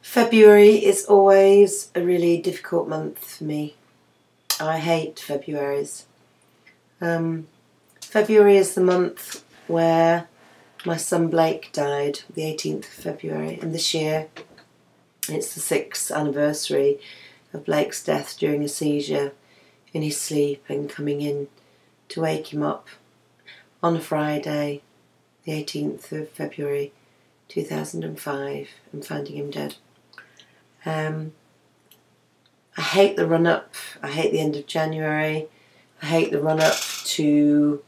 February is always a really difficult month for me. I hate Februaries. February is the month where my son Blake died, the 18th of February, and this year it's the 6th anniversary of Blake's death during a seizure in his sleep and coming in to wake him up on a Friday, the 18th of February 2005, and finding him dead. I hate the run-up. I hate the end of January. I hate the run-up to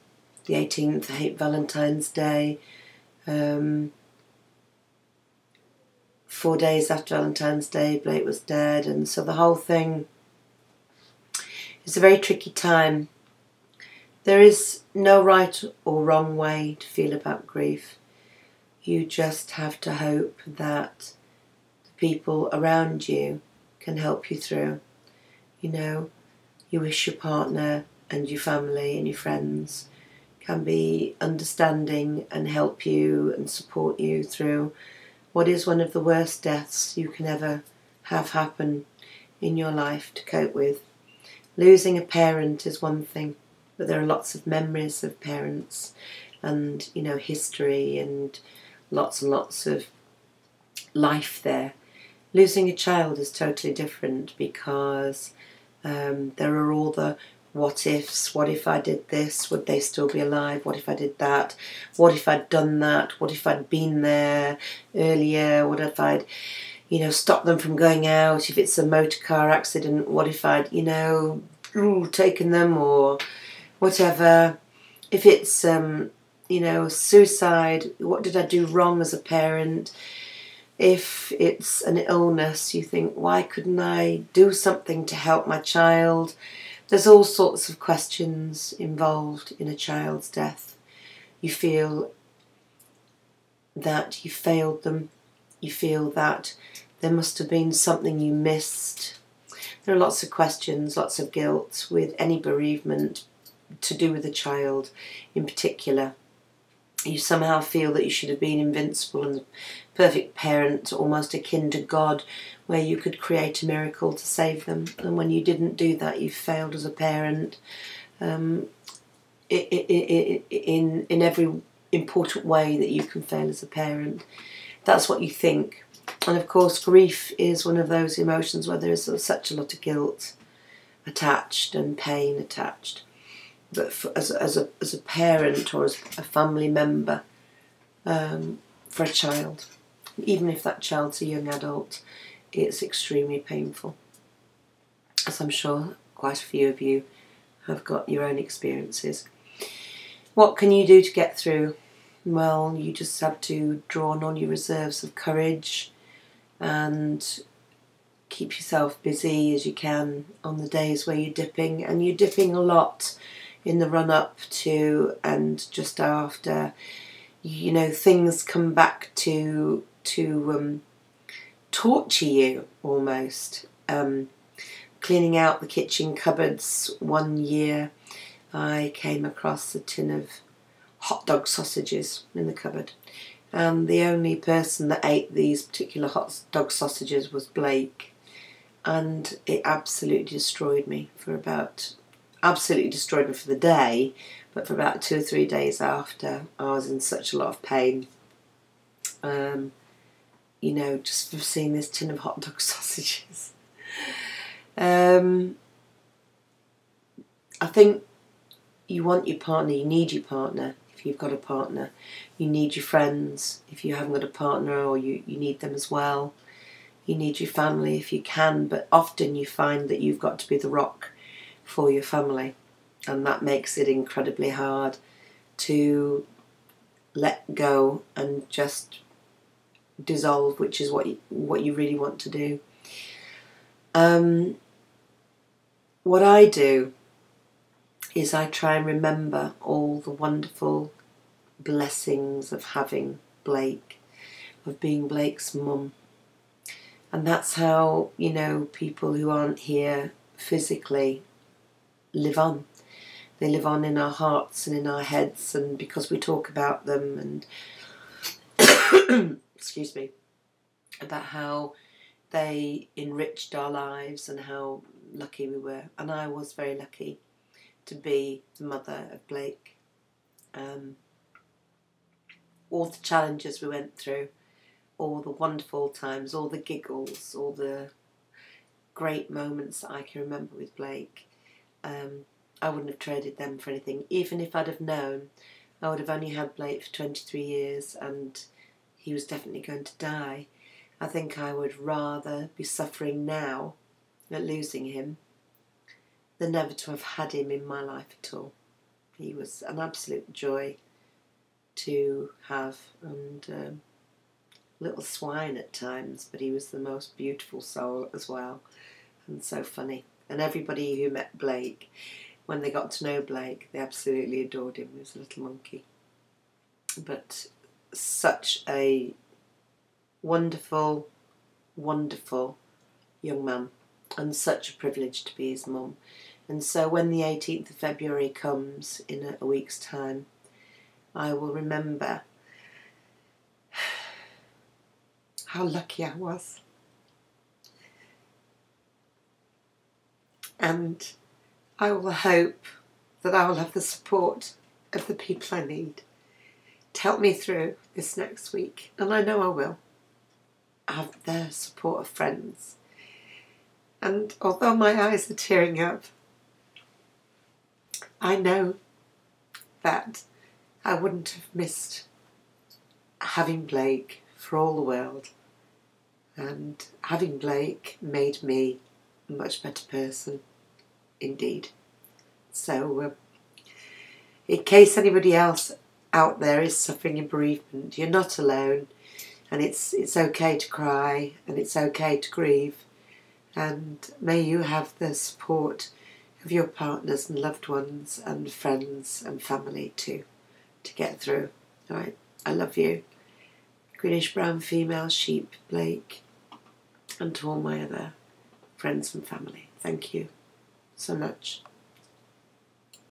the 18th. I hate Valentine's Day. 4 days after Valentine's Day, Blake was dead, and so the whole thing is a very tricky time. There is no right or wrong way to feel about grief. You just have to hope that the people around you can help you through. You know, you wish your partner and your family and your friends can be understanding and help you and support you through what is one of the worst deaths you can ever have happen in your life to cope with. Losing a parent is one thing, but there are lots of memories of parents and, you know, history and lots of life there. Losing a child is totally different because there are all the what ifs. What if I did this? Would they still be alive? What if I did that? What if I'd done that? What if I'd been there earlier? What if I'd, you know, stopped them from going out? If it's a motor car accident, what if I'd, you know, taken them or whatever? If it's, you know, suicide, what did I do wrong as a parent? If it's an illness, you think, why couldn't I do something to help my child? There's all sorts of questions involved in a child's death. You feel that you failed them. You feel that there must have been something you missed. There are lots of questions, lots of guilt with any bereavement to do with a child in particular. You somehow feel that you should have been invincible and perfect parent, almost akin to God, where you could create a miracle to save them. And when you didn't do that, you failed as a parent in every important way that you can fail as a parent. That's what you think. And of course, grief is one of those emotions where there is such a lot of guilt attached and pain attached. But as a parent or as a family member, for a child, even if that child's a young adult, it's extremely painful. As I'm sure quite a few of you have got your own experiences. What can you do to get through? Well, you just have to draw on all your reserves of courage and keep yourself busy as you can on the days where you're dipping, and you're dipping a lot in the run-up to and just after. You know, things come back to torture you almost. Cleaning out the kitchen cupboards one year, I came across a tin of hot dog sausages in the cupboard, and the only person that ate these particular hot dog sausages was Blake, and it absolutely destroyed me for the day, but for about 2 or 3 days after, I was in such a lot of pain. You know, just for seeing this tin of hot dog sausages. I think you want your partner, you need your partner if you've got a partner. You need your friends if you haven't got a partner, or you need them as well. You need your family if you can, but often you find that you've got to be the rock for your family, and that makes it incredibly hard to let go and just dissolve, which is what you really want to do. What I do is I try and remember all the wonderful blessings of having Blake, of being Blake's mum. And that's how, you know, people who aren't here physically live on. They live on in our hearts and in our heads, and because we talk about them and excuse me, about how they enriched our lives and how lucky we were. And I was very lucky to be the mother of Blake. All the challenges we went through, all the wonderful times, all the giggles, all the great moments that I can remember with Blake, I wouldn't have traded them for anything. Even if I'd have known I would have only had Blake for 23 years and he was definitely going to die, I think I would rather be suffering now at losing him than never to have had him in my life at all. He was an absolute joy to have, and a little swine at times, but he was the most beautiful soul as well, and so funny. And everybody who met Blake, when they got to know Blake, they absolutely adored him. He was a little monkey. But such a wonderful, wonderful young man, and such a privilege to be his mum. And so when the 18th of February comes in a week's time, I will remember how lucky I was. And I will hope that I will have the support of the people I need to help me through this next week. And I know I will. I have the support of friends. And although my eyes are tearing up, I know that I wouldn't have missed having Blake for all the world. And having Blake made me a much better person indeed. So in case anybody else out there is suffering in bereavement, you're not alone, and it's okay to cry and it's okay to grieve, and may you have the support of your partners and loved ones and friends and family too to get through. All right, I love you. Greenish brown female sheep Blake, and to all my other friends and family, thank you so much.